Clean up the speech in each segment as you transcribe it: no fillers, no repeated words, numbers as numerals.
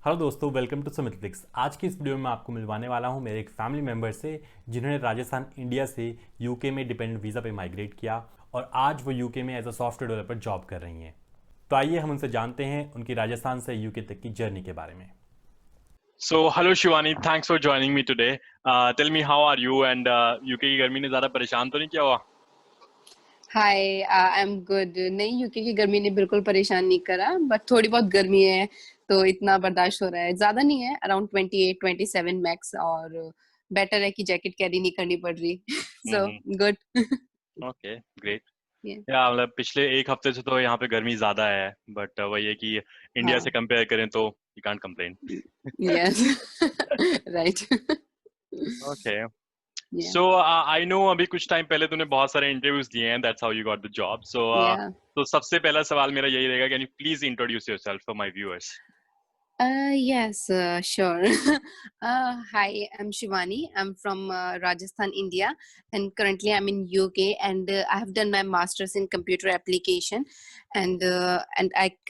Hello दोस्तों, welcome to समिट्रिक्स। आज की इस वीडियो में मैं आपको मिलवाने वाला हूं मेरे एक फैमिली मेम्बर से जिन्होंने राजस्थान इंडिया से यूके में डिपेंडेंट वीज़ा पे माइग्रेट किया और आज वो यूके में as a software developer job कर रही हैं। तो आइए हम उनसे जानते हैं उनकी राजस्थान से यूके तक की जर्नी के बारे में। So, hello Shivani, thanks for joining me today. Tell me how are you and UK की गर्मी ने ज़्यादा परेशान तो नहीं किया हुआ? हाय, आई एम गुड। नहीं, यूके की गर्मी ने बिल्कुल परेशान नहीं करा, बट थोड़ी बहुत गर्मी है तो इतना बर्दाश्त हो रहा है। ज्यादा नहीं है, अराउंड 28 27 मैक्स। और बेटर है कि जैकेट कैरी नहीं करनी पड़ रही। सो हम्म। गुड। Okay, great. या मतलब पिछले एक हफ्ते से तो यहाँ पे गर्मी ज़्यादा है, बट वही है कि इंडिया से हाँ, कंपेयर करें तो you can't complain. Yes. Right. Okay. या सो आई नो अभी कुछ टाइम पहले तूने बहुत सारे इंटरव्यूज दिए हैं, that's how you got the job. So या तो सबसे पहला सवाल मेरा यही रहेगा, can you please introduce yourself for my viewers? Yes, sure. Hi, I'm Shivani. I'm from Rajasthan, India, and currently I'm in UK. And I have done my master's in computer application, and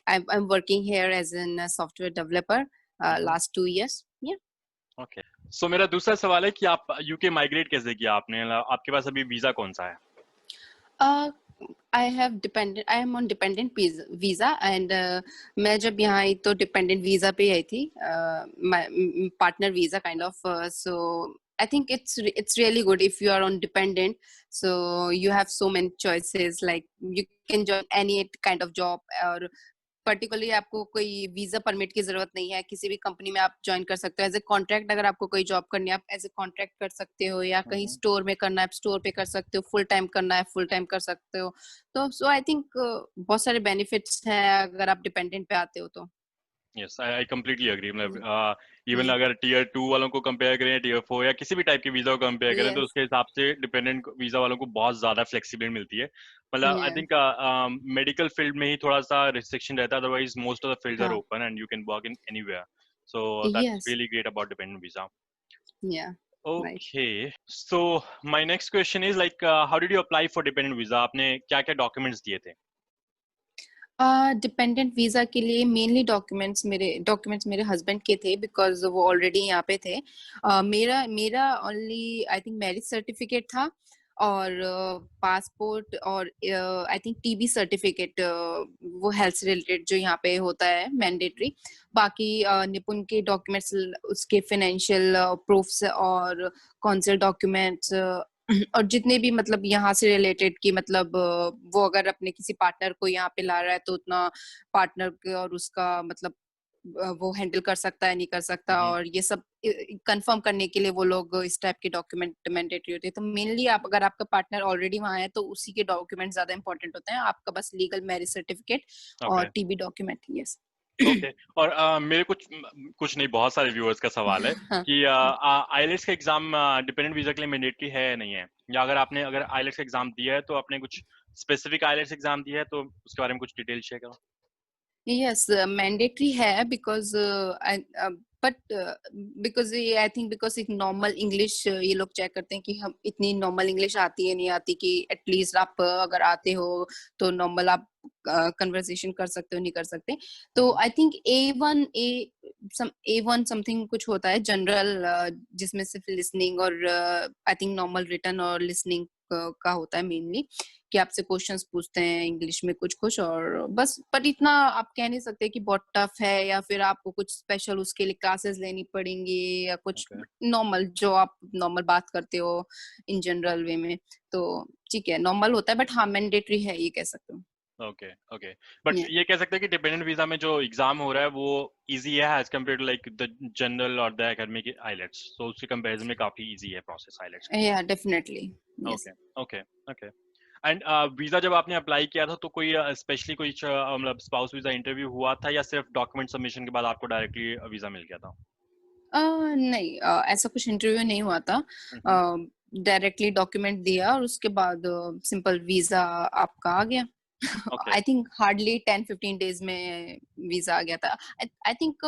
I'm working here as a software developer last 2 years. Yeah. Okay. सो मेरा दूसरा सवाल है कि आप UK migrate कैसे किया आपने? आपके पास अभी वीजा कौन सा है? Uh, I am on dependent visa, and मैं जब यहाँ आई तो dependent visa पे आई थी, my partner visa kind of. So I think it's really good if you are on dependent. So you have so many choices, like you can join any kind of job, और particularly आपको कोई visa permit की जरूरत नहीं है। किसी भी company में आप ज्वाइन कर सकते हो एज ए कॉन्ट्रैक्ट। अगर आपको कोई जॉब करनी है, आप एज ए कॉन्ट्रैक्ट कर सकते हो, या कहीं हम्म। स्टोर में करना है, आप स्टोर पे कर सकते हो। फुल टाइम करना है, फुल टाइम कर सकते हो। तो सो आई थिंक बहुत सारे बेनिफिट्स हैं अगर आप डिपेंडेंट पे आते हो तो। Yes, I completely agree. Hmm, मतलब इवन अगर टीयर 2 वालों को कंपेयर करें, टीयर 4 या किसी भी टाइप के वीजा को कंपेयर करें, तो यस, उसके हिसाब से डिपेंडेंट वीजा वालों को बहुत ज्यादा फ्लेक्सिबिलिटी मिलती है। मतलब I yes, think medical field में ही थोड़ा सा रिस्ट्रिक्शन रहता है, otherwise most of the fields are हाँ, open and you can work in anywhere. So that's yes, really great about dependent visa. Ya, right. Okay. So my next question is like how did you apply for dependent visa? आपने क्या क्या documents दिए थे? Dependent visa के लिए mainly documents मेरे husband के थे, बिकॉज वो ऑलरेडी यहाँ पे थे। मेरा मेरा only I think marriage certificate था, और पासपोर्ट, और आई थिंक टीबी सर्टिफिकेट, वो हेल्थ से रिलेटेड जो यहाँ पे होता है मैंडेटरी। बाकी निपुण के डॉक्यूमेंट्स, उसके फाइनेंशियल प्रूफ्स और कौंसिल डॉक्यूमेंट्स, और जितने भी मतलब यहाँ से रिलेटेड की, मतलब वो अगर अपने किसी पार्टनर को यहाँ पे ला रहा है तो उतना पार्टनर और उसका मतलब वो हैंडल कर सकता है, नहीं कर सकता, हम्म। और ये सब कंफर्म करने के लिए वो लोग इस टाइप के डॉक्यूमेंट मैंडेटरी होते हैं। तो मेनली आप, अगर आपका पार्टनर ऑलरेडी वहाँ है तो उसी के डॉक्यूमेंट ज्यादा इंपॉर्टेंट होते हैं। आपका बस लीगल मैरिज सर्टिफिकेट और okay. TB document. Yes. Okay. और मेरे कुछ कुछ नहीं, बहुत सारे व्यूअर्स का सवाल है हाँ। कि आईएलटीएस का एग्जाम डिपेंडेंट वीजा के लिए मैंडेटरी है या नहीं है, या अगर आईएलटीएस का एग्जाम दिया है तो आपने कुछ स्पेसिफिक आईएलटीएस एग्जाम दिया है तो उसके बारे में कुछ डिटेल शेयर करो। Yes, mandatory है, because but because ये आई थिंक, बिकॉज एक नॉर्मल इंग्लिश ये लोग चेक करते हैं कि हम इतनी नॉर्मल इंग्लिश आती है नहीं आती, कि एटलीस्ट आप अगर आते हो तो नॉर्मल आप कन्वर्सेशन कर सकते हो, नहीं कर सकते। तो hmm. I think a one something कुछ होता है जनरल, जिसमें सिर्फ लिसनिंग और आई थिंक नॉर्मल रिटन और लिसनिंग का होता है मेनली, कि आपसे क्वेश्चंस पूछते हैं इंग्लिश में कुछ कुछ, और बस। पर इतना आप कह नहीं सकते कि बहुत टफ है, या फिर आपको कुछ स्पेशल उसके लिए क्लासेस लेनी पड़ेंगी, या कुछ ओके। नॉर्मल जो आप नॉर्मल बात करते हो इन जनरल वे में। तो ठीक है, नॉर्मल होता है, बट हाँ, मैंडेटरी है, ये कह सकते हो। ओके। ओके। But Yeah. ये कह सकते हैं कि डिपेंडेंट वीजा में जो एग्जाम हो रहा है वो इजी है as compare to like the general और द एकेडमिक आईलेट्स, तो उसके कंपैरिजन में काफी इजी है प्रोसेस आईलेट्स का। Yeah, definitely. Okay. Yes. Okay. Okay. And visa जब आपने अप्लाई किया था तो कोई स्पेशली कोई मतलब स्पाउस वीजा इंटरव्यू हुआ था, या सिर्फ डॉक्यूमेंट सबमिशन के बाद आपको डायरेक्टली वीजा मिल गया था? नहीं, ऐसा कुछ इंटरव्यू नहीं हुआ था। हम्म। डायरेक्टली डॉक्यूमेंट दिया और उसके बाद सिंपल वीजा आपका आ गया। Okay. I think hardly 10-15 days में वीजा आ गया था। आई थिंक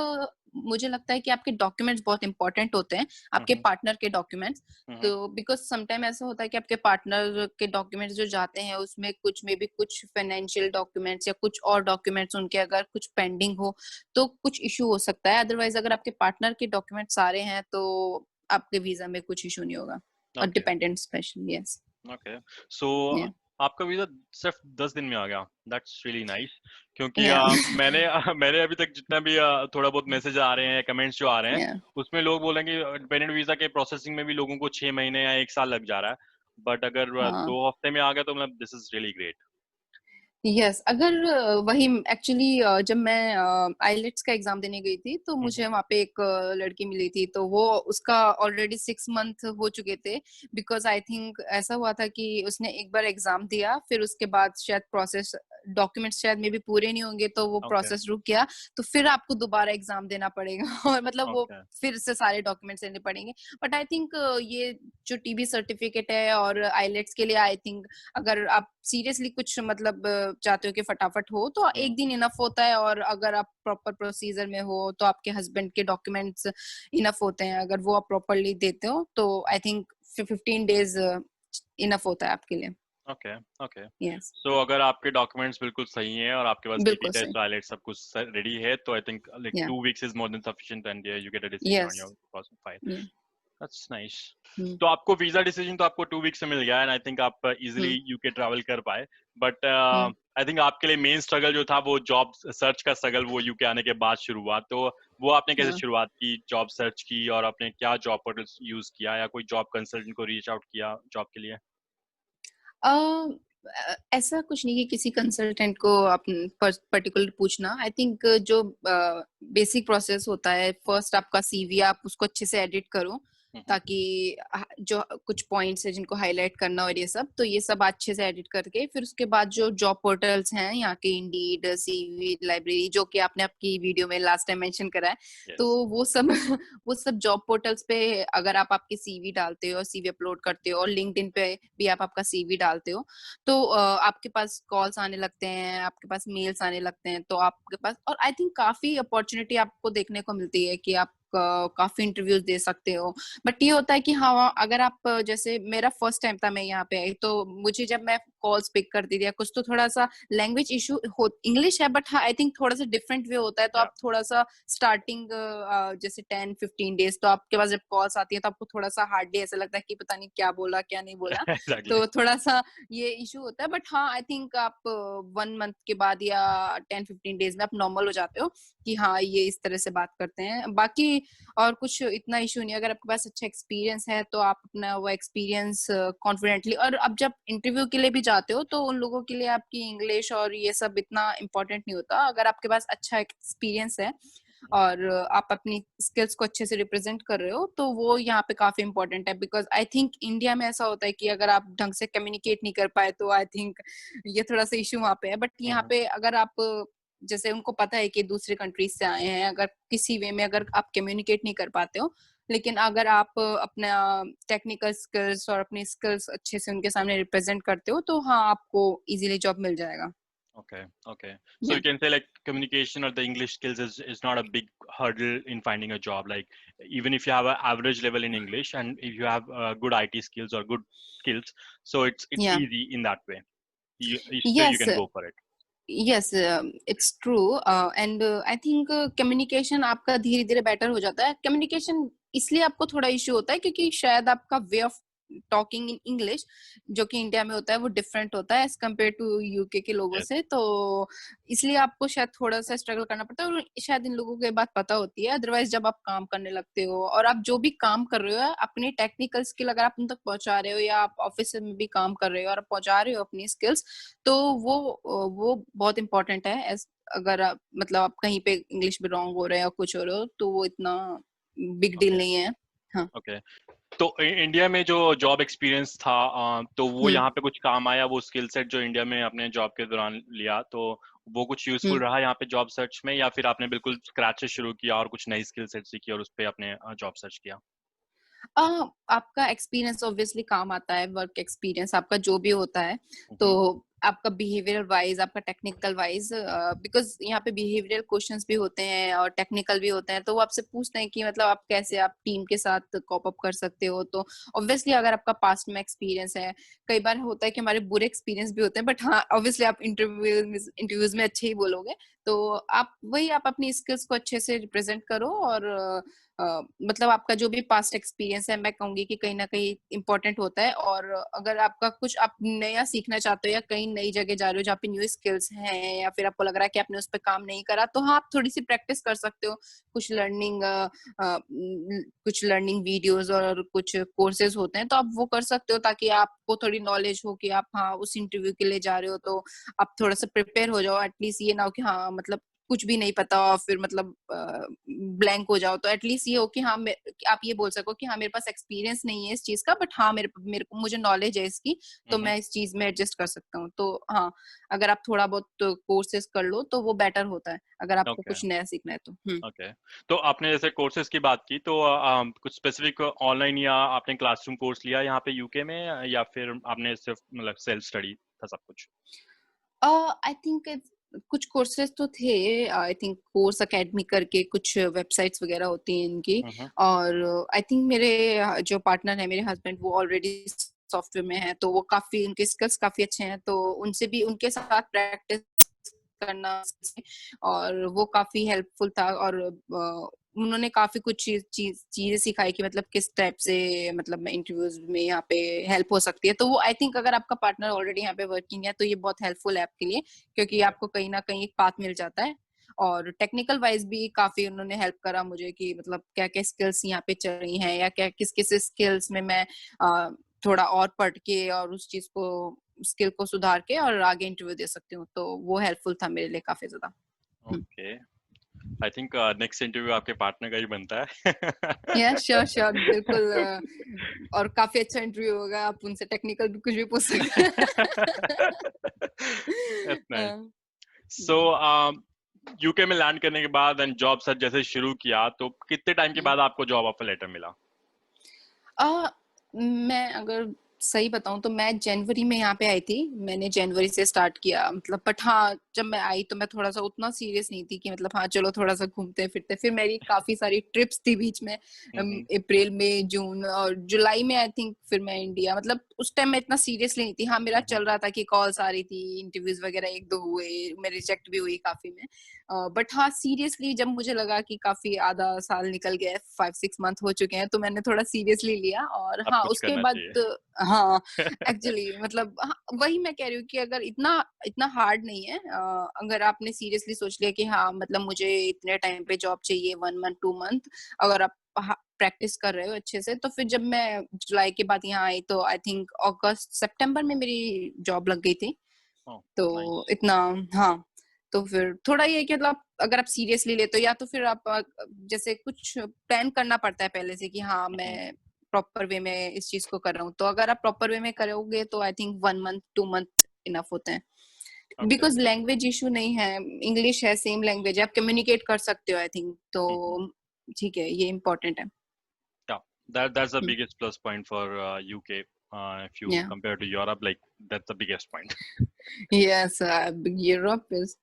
मुझे लगता है कि आपके डॉक्यूमेंट्स बहुत इंपॉर्टेंट होते हैं, आपके पार्टनर के डॉक्यूमेंट्स। तो बिकॉज समटाइम ऐसा होता है कि आपके पार्टनर के डॉक्यूमेंट्स जो जाते हैं उसमें कुछ मे बी कुछ फाइनेंशियल डॉक्यूमेंट्स या कुछ और डॉक्यूमेंट्स उनके अगर कुछ पेंडिंग हो तो कुछ इशू हो सकता है। अदरवाइज अगर आपके पार्टनर के डॉक्यूमेंट्स सारे हैं तो आपके वीजा में कुछ इशू नहीं होगा। और okay dependent specially, yes. Okay so या आपका वीजा सिर्फ 10 दिन में आ गया, दैट्स रियली नाइस। क्योंकि या मैंने अभी तक जितना भी थोड़ा बहुत मैसेज आ रहे हैं, कमेंट्स जो आ रहे हैं, या उसमें लोग बोल रहे हैं कि डिपेंडेंट वीजा के प्रोसेसिंग में भी लोगों को 6 महीने या 1 साल लग जा रहा है, बट अगर हाँ 2 हफ्ते में आ गया तो मतलब this is really great. Yes. अगर वही एक्चुअली जब मैं आईलेट्स का एग्जाम देने गई थी तो मुझे वहाँ पे एक लड़की मिली थी, तो वो उसका ऑलरेडी 6 मंथ हो चुके थे। बिकॉज आई थिंक ऐसा हुआ था कि उसने एक बार एग्जाम दिया, फिर उसके बाद शायद प्रोसेस डॉक्यूमेंट्स शायद में भी पूरे नहीं होंगे तो वो ओके प्रोसेस रुक गया। तो फिर आपको दोबारा एग्जाम देना पड़ेगा और मतलब वो ओके फिर से सारे डॉक्यूमेंट्स लेने पड़ेंगे। बट आई थिंक ये जो टीबी सर्टिफिकेट है और आईलेट्स के लिए आई थिंक अगर आप सीरियसली कुछ मतलब चाहते हो कि फटाफट हो तो एक दिन इनफ होता है। और अगर आप प्रॉपर प्रोसीजर में हो तो आपके हस्बैंड के डॉक्यूमेंट्स इनफ होते हैं। अगर वो आप प्रॉपरली देते हो तो आई थिंक 15 डेज इनफ होता है आपके लिए। ओके ओके यस, सो अगर आपके डॉक्यूमेंट्स बिल्कुल सही हैं और आपके पास टीटी बिल्कुल सही। टेस्ट आईलेट सब कुछ रेडी है, तो आई थिंक लाइक या 2 weeks is more than sufficient and you get a decision on yes. Your file. या दैट्स नाइस। हम्म तो आपको वीजा डिसीजन तो आपको 2 weeks से मिल गया एंड आई थिंक आप इजीली हम्म यूके ट्रैवल कर पाए, बट हम्म आई थिंक आपके लिए मेन स्ट्रगल जो था वो जॉब सर्च का स्ट्रगल, वो यूके आने के बाद शुरू हुआ। तो वो आपने कैसे हाँ। शुरुआत की, जॉब सर्च की, और आपने क्या जॉब पोर्टल्स यूज किया या कोई जॉब कंसल्टेंट को रीच आउट किया जॉब के लिए? ऐसा कुछ नहीं कि किसी कंसल्टेंट को पर्टिकुलर पूछना। आई थिंक जो बेसिक प्रोसेस होता है, फर्स्ट आपका सीवी आप उसको अच्छे से एडिट करो हम्म, ताकि जो कुछ पॉइंट्स है जिनको हाईलाइट करना और ये सब, तो ये सब अच्छे से एडिट करके फिर उसके बाद जो जॉब पोर्टल्स हैं यहाँ के, इंडीड, सीवी लाइब्रेरी, जो कि आपने आपकी वीडियो में लास्ट टाइम मेंशन करा है, तो यस वो सब वो सब जॉब पोर्टल्स पे अगर आप आपकी सीवी डालते हो और सीवी अपलोड करते हो और लिंक्डइन पे भी आप आपका सीवी डालते हो तो आपके पास कॉल्स आने लगते हैं, आपके पास मेल्स आने लगते हैं। तो आपके पास और आई थिंक काफी अपॉर्चुनिटी आपको देखने को मिलती है कि आप काफी इंटरव्यूज दे सकते हो। बट ये होता है कि हाँ अगर आप जैसे मेरा फर्स्ट टाइम था मैं यहाँ पे आई, तो मुझे जब मैं कॉल्स पिक करती थी या कुछ तो थोड़ा सा लैंग्वेज इशू हो, इंग्लिश है बट हाँ आई थिंक थोड़ा सा डिफरेंट वे होता है। तो या आप थोड़ा सा स्टार्टिंग जैसे 10-15 डेज तो आपके पास जब कॉल्स आती है तो आपको थोड़ा सा हार्डली ऐसा लगता है कि पता नहीं क्या बोला क्या नहीं बोला। एग्जैक्टली तो थोड़ा सा ये इशू होता है। बट हाँ आई थिंक आप 1 मंथ के बाद या 10-15 डेज में आप नॉर्मल हो जाते हो कि हाँ ये इस तरह से बात करते हैं। बाकी और कुछ इतना इशू नहीं है। अगर आपके पास अच्छा एक्सपीरियंस है तो आप अपना वो एक्सपीरियंस कॉन्फिडेंटली, और अब जब इंटरव्यू के लिए भी जाते हो तो उन लोगों के लिए आपकी इंग्लिश और ये सब इतना इम्पोर्टेंट नहीं होता। अगर आपके पास अच्छा एक्सपीरियंस है और आप अपनी स्किल्स को अच्छे से रिप्रेजेंट कर रहे हो तो वो यहाँ पे काफी इंपॉर्टेंट है। बिकॉज आई थिंक इंडिया में ऐसा होता है कि अगर आप ढंग से कम्युनिकेट नहीं कर पाए तो आई थिंक ये थोड़ा सा इशू वहाँ पे है। बट यहाँ पे अगर आप जैसे उनको पता है कि दूसरे कंट्रीज से आए हैं, अगर किसी वे में अगर आप कम्युनिकेट नहीं कर पाते हो लेकिन अगर आप अपना टेक्निकल स्किल्स और अपनी स्किल्स अच्छे से उनके सामने रिप्रेजेंट करते हो तो हाँ आपको इजीली जॉब मिल जाएगा। Okay, okay. So you can say like communication or the English skills is not a big hurdle in finding a job. Like even if you have an average level in English and if you have good IT skills or good skills, so it's या easy in that way. Still you yes can go for it. Yes, it's true. And I think communication आपका धीरे धीरे better हो जाता है। Communication इसलिए आपको थोड़ा इश्यू होता है क्योंकि शायद आपका way of talking in English जो कि इंडिया में होता है वो डिफरेंट होता है एज कम्पेयर टू यूके के लोगों Yes. से। तो इसलिए आपको शायद थोड़ा सा स्ट्रगल करना पड़ता है और शायद इन लोगों को ये बात पता होती है। अदरवाइज जब आप काम करने लगते हो और आप जो भी काम कर रहे हो अपनी टेक्निकल स्किल अगर आप उन तक पहुंचा रहे हो या आप ऑफिस में भी काम कर रहे हो और आप पहुंचा रहे हो अपनी स्किल्स, तो वो बहुत इंपॉर्टेंट है। अगर आप मतलब आप कहीं पे इंग्लिश में रॉन्ग हो रहे हो या कुछ हो रहे हो तो वो इतना बिग डील Okay. नहीं है। हाँ। Okay. तो इंडिया में जो जॉब एक्सपीरियंस था, तो वो हम्म यहाँ पे कुछ काम आया, वो स्किल सेट जो इंडिया में आपने जॉब के दौरान लिया, तो वो कुछ यूजफुल हम्म रहा यहाँ पे जॉब सर्च में, या फिर आपने बिल्कुल स्क्रैच से शुरू किया और कुछ नई स्किल सेट सीखी और उस पे आपने जॉब सर्च किया? आपका एक्सपीरियंस ऑब्वियसली काम आता है, वर्क एक्सपीरियंस आपका जो भी होता है। तो हम्म, आपका बिहेवियरल वाइज, आपका टेक्निकल वाइज, बिकॉज यहाँ पे बिहेवियरल क्वेश्चंस भी होते हैं और टेक्निकल भी होते हैं, तो वो आपसे पूछते हैं कि मतलब आप कैसे आप टीम के साथ कॉप अप कर सकते हो। तो ऑब्वियसली अगर आपका पास्ट में एक्सपीरियंस है, कई बार होता है कि हमारे बुरे एक्सपीरियंस भी होते हैं, बट हाँ ऑब्वियसली आप इंटरव्यूज में अच्छे ही बोलोगे। तो आप अपनी स्किल्स को अच्छे से रिप्रेजेंट करो, और मतलब आपका जो भी पास्ट एक्सपीरियंस है, मैं कहूंगी कि कहीं ना कहीं इम्पोर्टेंट होता है। और अगर आपका कुछ आप नया सीखना चाहते हो या कहीं नई जगह जा रहे हो जहाँ पे न्यू स्किल्स हैं, या फिर आपको लग रहा है कि आपने उस पर काम नहीं करा, तो हाँ आप थोड़ी सी प्रैक्टिस कर सकते हो। कुछ लर्निंग वीडियोस और कुछ कोर्सेज होते हैं, तो आप वो कर सकते हो, ताकि आपको थोड़ी नॉलेज हो कि आप हाँ उस इंटरव्यू के लिए जा रहे हो, तो आप थोड़ा सा प्रिपेयर हो जाओ। एटलीस्ट ये ना हो कि हाँ मतलब कुछ भी नहीं पता और फिर मतलब ब्लैंक हो जाओ। तो एटलीस्ट ये हो कि हाँ कि आप ये बोल सको कि हाँ मेरे पास एक्सपीरियंस नहीं है इस चीज का, बट हाँ मुझे नॉलेज है इसकी, तो मैं इस चीज में एडजस्ट कर सकता हूँ। तो हाँ अगर आप थोड़ा बहुत कोर्सेज कर लो तो वो बेटर होता है, अगर आपको ओके कुछ नया सीखना है तो। ओके। तो आपने जैसे कोर्सेज की बात की, तो कुछ स्पेसिफिक ऑनलाइन या आपने क्लासरूम कोर्स लिया यहाँ पे यूके में, या फिर आपने सिर्फ मतलब सेल्फ स्टडी था सब कुछ? आई थिंक कुछ कोर्सेज तो थे, आई थिंक कोर्स एकेडमी करके कुछ वेबसाइट्स वगैरह होती हैं इनकी। हम्म। और आई थिंक मेरे जो पार्टनर है, मेरे हस्बैंड, वो ऑलरेडी सॉफ्टवेयर में है, तो वो काफी उनके स्किल्स काफी अच्छे हैं, तो उनसे भी उनके साथ प्रैक्टिस करना, और वो काफी हेल्पफुल था। और उन्होंने काफी कुछ चीजें सिखाई कि मतलब किस टाइप से मतलब इंटरव्यूज में यहाँ पे हेल्प हो सकती है। तो वो आई थिंक अगर आपका पार्टनर ऑलरेडी यहाँ पे वर्किंग है तो ये बहुत हेल्पफुल है आपके लिए, क्योंकि आपको कहीं ना कहीं एक पाथ मिल जाता है। और टेक्निकल वाइज भी काफी उन्होंने हेल्प करा मुझे कि मतलब क्या क्या स्किल्स यहाँ पे चल रही हैं, या क्या किस किस स्किल्स में मैं थोड़ा और पढ़ के और उस चीज को स्किल को सुधार के और आगे इंटरव्यू दे सकती हूँ। तो वो हेल्पफुल था मेरे लिए काफी ज्यादा। Okay. I think next interview आपके पार्टनर का ही बनता है। या श्योर श्योर बिल्कुल। और काफी अच्छा इंटरव्यू होगा, आप उनसे टेक्निकल भी कुछ भी पूछ सकते That's nice. हैं। So, यूके में लैंड करने के बाद एंड जॉब सर्च जैसे शुरू किया, तो कितने टाइम के बाद आपको जॉब ऑफर लेटर मिला? मैं अगर सही बताऊं तो मैं जनवरी में यहाँ पे आई थी, मैंने जनवरी से स्टार्ट किया मतलब। बट हाँ जब मैं आई तो मैं थोड़ा सा उतना सीरियस नहीं थी कि मतलब हाँ चलो थोड़ा सा घूमते फिरते। फिर मेरी काफी सारी ट्रिप्स थी बीच में, अप्रैल में, जून और जुलाई में आई थिंक। फिर मैं इंडिया, मतलब उस टाइम मैं इतना सीरियसली नहीं थी। हाँ मेरा चल रहा था कि कॉल्स आ रही थी, इंटरव्यूज वगैरह एक दो हुए, मैं रिजेक्ट भी हुई काफी में। बट हाँ सीरियसली जब मुझे लगा कि काफी आधा साल निकल गया है, 5-6 मंथ हो चुके हैं, तो मैंने थोड़ा सीरियसली लिया। और अब हाँ कुछ उसके करना बाद चाहिए। हाँ एक्चुअली मतलब हाँ, वही मैं कह रही हूँ कि अगर इतना इतना हार्ड नहीं है, अगर आपने सीरियसली सोच लिया कि हाँ मतलब मुझे इतने टाइम पे जॉब चाहिए, 1 मंथ 2 मंथ, अगर आप प्रैक्टिस कर रहे हो अच्छे से, तो फिर जब मैं जुलाई के बाद यहाँ आई तो आई थिंक अगस्त सितंबर में मेरी जॉब लग गई थी। तो नाइस। इतना, हाँ तो फिर थोड़ा ये है कि मतलब अगर आप सीरियसली लेते हो, या तो फिर आप जैसे कुछ प्लान करना पड़ता है पहले से कि हाँ मैं प्रॉपर वे में इस चीज को कर रहा हूँ। तो अगर आप प्रॉपर वे में करोगे तो I think 1 month 2 month enough होते हैं, ओके। बिकॉज लैंग्वेज इशू नहीं है, इंग्लिश है, सेम लैंग्वेज है, आप कम्युनिकेट कर सकते हो आई थिंक। तो ठीक है, ये इम्पोर्टेंट है। Yeah, that's the biggest plus point for UK. If you या compare to Europe, like that's the biggest point. Yes, Europe is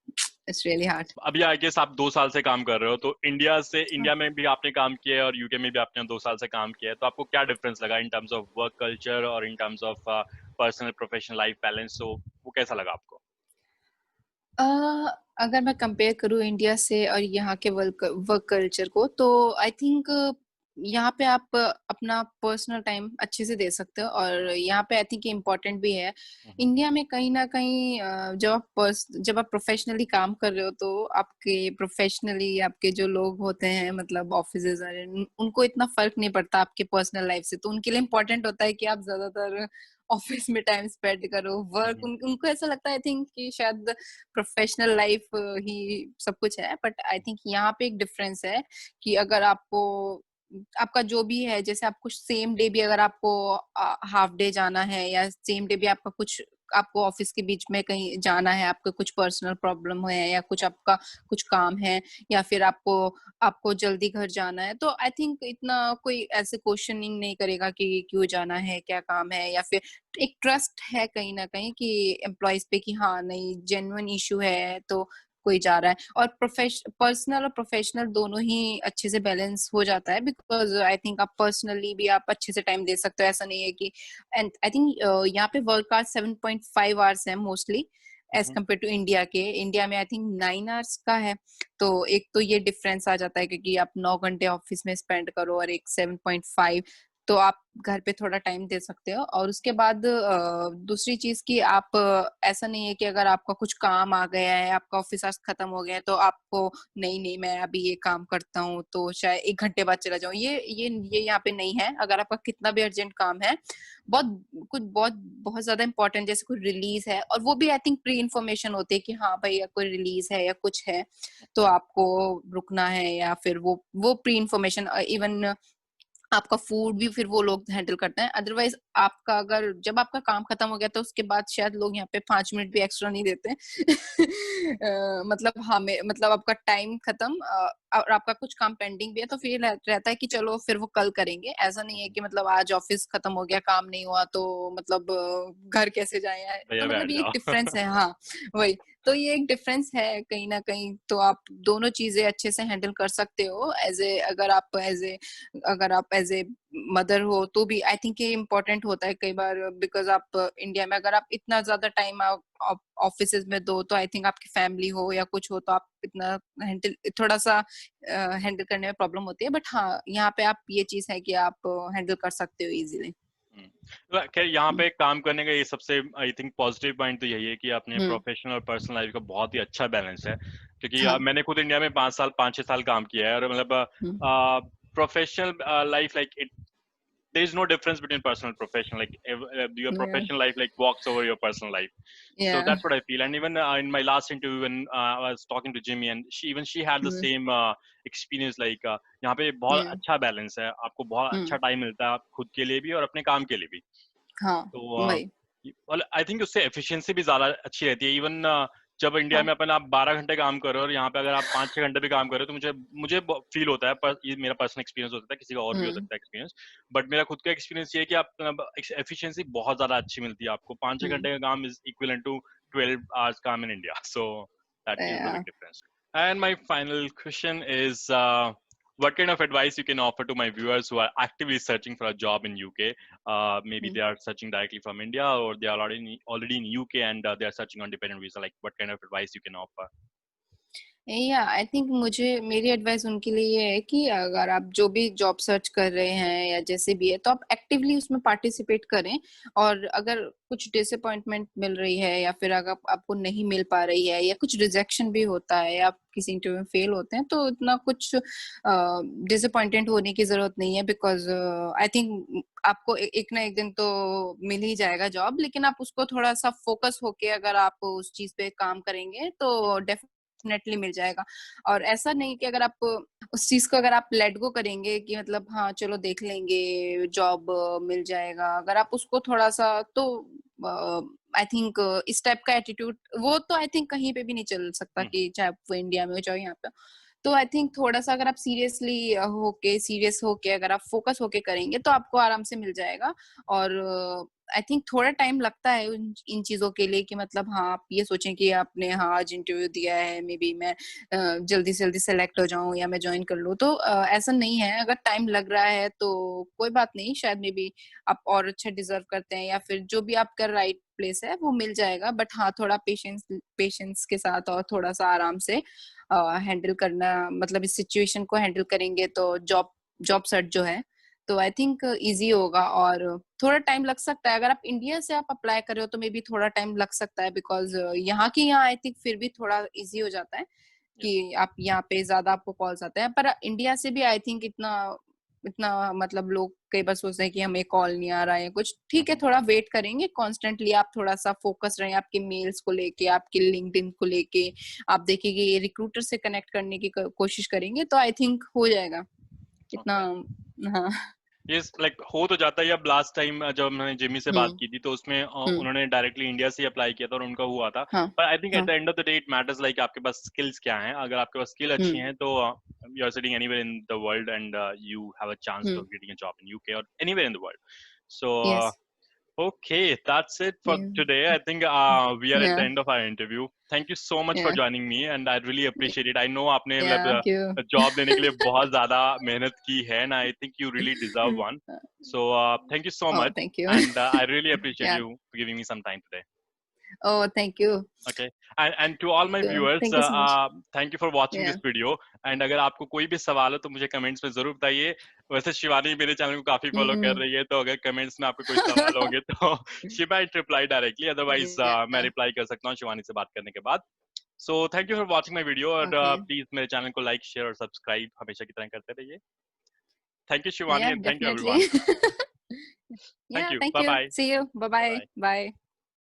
it's really hard. अभी आई गेस आप 2 साल से काम कर रहे हो, तो इंडिया में भी आपने काम किया है और यूके में भी आपने 2 साल से काम किया है, तो आपको क्या डिफरेंस लगा in terms of work culture और in terms of personal professional life balance? तो वो कैसा लगा आपको? अगर मैं कंपेयर करूँ इंडिया से और यहाँ के वर्क कल्चर को, तो आई थिंक यहाँ पे आप अपना पर्सनल टाइम अच्छे से दे सकते हो, और यहाँ पे आई थिंक इम्पोर्टेंट भी है। इंडिया में कहीं ना कहीं जब आप प्रोफेशनली काम कर रहे हो, तो आपके प्रोफेशनली आपके जो लोग होते हैं मतलब ऑफिस, उनको इतना फर्क नहीं पड़ता आपके पर्सनल लाइफ से। तो उनके लिए इम्पोर्टेंट होता है कि आप ज्यादातर ऑफिस में टाइम स्पेंड करो। वर्क उनको ऐसा लगता है आई थिंक कि शायद प्रोफेशनल लाइफ ही सब कुछ है। बट आई थिंक यहाँ पे एक डिफरेंस है कि अगर आपका जो भी है, जैसे आपको सेम डे भी अगर आपको हाफ डे जाना है, या सेम डे भी आपका कुछ आपको ऑफिस के बीच में कहीं जाना है, आपको कुछ पर्सनल प्रॉब्लम है या कुछ आपका कुछ काम है, या फिर आपको आपको जल्दी घर जाना है, तो आई थिंक इतना कोई ऐसे क्वेश्चनिंग नहीं करेगा कि क्यों जाना है, क्या काम है, या फिर एक ट्रस्ट है कहीं ना कहीं कि एम्प्लॉयज पे कि हाँ नहीं जेन्युइन इशू है तो कोई जा रहा है। और पर्सनल और प्रोफेशनल दोनों ही अच्छे से बैलेंस हो जाता है, बिकॉज आई थिंक आप पर्सनली भी आप अच्छे से टाइम दे सकते हो। ऐसा नहीं है कि, एंड आई थिंक यहाँ पे वर्क आवर्स 7.5 आवर्स है mostly as Mhm. Compare to India के। इंडिया में आई थिंक 9 आवर्स का है। तो एक तो ये डिफरेंस आ जाता है क्योंकि आप 9 घंटे ऑफिस में स्पेंड करो और एक 7.5, तो आप घर पे थोड़ा टाइम दे सकते हो। और उसके बाद दूसरी चीज की आप ऐसा नहीं है कि अगर आपका कुछ काम आ गया है, आपका ऑफिस आज खत्म हो गया है, तो आपको नहीं नहीं मैं अभी ये काम करता हूँ तो शायद 1 घंटे बाद चला जाऊँ, ये यहाँ पे नहीं है। अगर आपका कितना भी अर्जेंट काम है, बहुत कुछ बहुत बहुत ज्यादा इंपॉर्टेंट, जैसे कोई रिलीज है, और वो भी आई थिंक प्री इन्फॉर्मेशन होती है कि हाँ भाई कोई रिलीज है या कुछ है तो आपको रुकना है, या फिर वो प्री इन्फॉर्मेशन, इवन आपका फूड भी फिर वो लोग हैंडल करते हैं। अदरवाइज आपका अगर जब आपका काम खत्म हो गया तो उसके बाद शायद लोग यहाँ पे 5 मिनट भी एक्स्ट्रा नहीं देते। मतलब हमें मतलब आपका टाइम खत्म और आपका कुछ काम पेंडिंग भी है तो फिर रहता है कि चलो फिर वो कल करेंगे। ऐसा नहीं है कि मतलब आज ऑफिस खत्म हो गया, काम नहीं हुआ तो मतलब घर कैसे जाए, भैया तो मतलब बैठ ये एक जाओ। डिफरेंस है। हाँ वही, तो ये एक डिफरेंस है कहीं ना कहीं। तो आप दोनों चीजें अच्छे से हैंडल कर सकते हो एज ए, अगर आप एज ए मदर हो तो भी आई थिंक ये इम्पोर्टेंट होता है कई बार। बिकॉज आप इंडिया में अगर आप इतना ज्यादा टाइम ऑफिस में दो तो आई थिंक आपकी फैमिली हो या कुछ हो तो आप इतना हैंडल थोड़ा सा हैंडल करने में प्रॉब्लम होती है। बट हाँ यहाँ पे आप ये चीज है कि आप हैंडल कर सकते हो इजीली। खैर यहाँ पे काम करने का ये सबसे आई थिंक पॉजिटिव पॉइंट तो यही है कि आपने हम्म। प्रोफेशनल और पर्सनल लाइफ का बहुत ही अच्छा बैलेंस है। क्योंकि हाँ। मैंने खुद इंडिया में 5-6 साल काम किया है, और मतलब hmm. Professional life like it, there is no difference between personal and professional. Like your Yeah. professional life like walks over your personal life. So Yeah. that's what I feel. And even in my last interview when I was talking to Jimmy, and she had the hmm. same experience. Like यहाँ पे बहुत Yeah. अच्छा balance है, आपको बहुत हम्म। अच्छा time मिलता है, आप खुद के लिए भी और अपने काम के लिए भी। हाँ तो वही। आई थिंक उससे एफिशिएंसी भी ज्यादा अच्छी रहती है। इवन जब इंडिया हाँ। में अपन आप 12 घंटे काम कर रहे हो और यहाँ पे अगर आप 5-6 घंटे भी काम कर रहे हो, तो मुझे फील होता है, पर ये मेरा पर्सनल एक्सपीरियंस हो सकता है, किसी का और भी हो हम्म। सकता है एक्सपीरियंस। बट मेरा खुद का एक्सपीरियंस ये है कि आप एफिशिएंसी बहुत ज्यादा अच्छी मिलती है आपको। 5-6 हम्म। घंटे का काम इज इक्विवेलेंट टू 12 आवर्स काम in India. So that is the big Yeah. Difference. And my final question is, what kind of advice you can offer to my viewers who are actively searching for a job in UK? Maybe hmm. they are searching directly from India, or they are already in UK and they are searching on dependent visa. Like, what kind of advice you can offer? या I think मुझे मेरी advice उनके लिए ये है कि अगर आप जो भी जॉब सर्च कर रहे हैं या जैसे भी है तो आप एक्टिवली उसमें पार्टिसिपेट करें। और अगर कुछ डिसअपॉइंटमेंट मिल रही है या फिर अगर आपको नहीं मिल पा रही है या कुछ रिजेक्शन भी होता है या आप किसी इंटरव्यू में फेल होते हैं तो इतना कुछ डिसअपॉइंटेड होने की जरूरत नहीं है। बिकॉज आई थिंक आपको एक ना एक दिन तो मिल ही जाएगा जॉब, लेकिन आप उसको थोड़ा सा फोकस होके अगर आप उस चीज पे काम करेंगे तो डेफिनेटली मिल जाएगा। और ऐसा नहीं कि अगर आप उस चीज को अगर आप लेट गो करेंगे कि मतलब हाँ चलो देख लेंगे जॉब मिल जाएगा, अगर आप उसको थोड़ा सा तो आई थिंक इस टाइप का एटीट्यूड वो तो आई थिंक कहीं पे भी नहीं चल सकता, कि चाहे वो इंडिया में हो चाहे यहाँ पे। तो आई थिंक थोड़ा सा अगर आप सीरियस होके अगर आप फोकस होके करेंगे तो आपको आराम से मिल जाएगा। और आई थिंक थोड़ा टाइम लगता है इन चीजों के लिए कि मतलब हाँ आप ये सोचें कि आपने हाँ आज इंटरव्यू दिया है, मे बी मैं जल्दी से जल्दी सेलेक्ट हो जाऊं या मैं ज्वाइन कर लूं, तो ऐसा नहीं है। अगर टाइम लग रहा है तो कोई बात नहीं, शायद मे बी आप और अच्छा डिजर्व करते हैं या फिर जो भी आपका राइट प्लेस है वो मिल जाएगा। बट हाँ थोड़ा पेशेंस के साथ और थोड़ा सा आराम से हैंडल करना, मतलब इस सिचुएशन को हैंडल करेंगे तो जॉब सर्च जो है तो आई थिंक इजी होगा। और थोड़ा टाइम लग सकता है, अगर आप इंडिया से आप अप्लाई कर रहे हो तो मे बी थोड़ा टाइम लग सकता है। बिकॉज यहाँ आई थिंक फिर भी थोड़ा इजी हो जाता है Yes. कि आप यहाँ पे ज्यादा आपको कॉल्स आते हैं। पर इंडिया से भी आई थिंक इतना इतना मतलब लोग कई बार सोचते हैं कि हमें कॉल नहीं आ रहा है कुछ, ठीक है थोड़ा वेट करेंगे। कॉन्स्टेंटली आप थोड़ा सा फोकस रहें आपके मेल्स को लेके, आपके लिंक्डइन को लेके, आप देखिए ये रिक्रूटर से कनेक्ट करने की कोशिश करेंगे तो आई थिंक हो जाएगा इतना। Okay. हाँ Yes, like हो तो जाता है। अब लास्ट टाइम जब मैंने जिमी से बात हम्म की थी तो उसमें हम्म उन्होंने डायरेक्टली इंडिया से अप्लाई किया था और उनका हुआ था। हाँ पर आई थिंक एट हाँ the end of the day it matters like आपके पास स्किल्स क्या हैं। अगर आपके पास स्किल अच्छी हम्म हैं तो you are sitting anywhere in the world and you have a chance hmm of getting a job in UK और anywhere in the world. So yes okay, that's it for today. I think we are at the या end of our interview. Thank you so much for या joining me, and I really appreciate it. I know आपने या मतलब क्यों job लेने के लिए बहुत ज़्यादा मेहनत की है, and I think you really deserve one. So thank you so oh much, thank you and I really appreciate yeah you for giving me some time today. oh thank you Okay, and to all my viewers, thank you so much thank you for watching yeah this video. And अगर आपको कोई भी सवाल हो तो मुझे comments में जरूर बताइए। वैसे शिवानी मेरे चैनल को काफी फॉलो कर mm-hmm. रही है, तो अगर कमेंट्स में आपको कोई सवाल होंगे तो she might reply directly. Otherwise, मैं yeah रिप्लाई कर सकता हूँ शिवानी से बात करने के बाद। So thank you for watching my video और okay प्लीज मेरे चैनल को लाइक शेयर और सब्सक्राइब हमेशा की तरह करते रहिए। Thank you Shivani yeah and thank you definitely everyone. Thank yeah you. thank Bye you bye. see you bye Bye bye bye. bye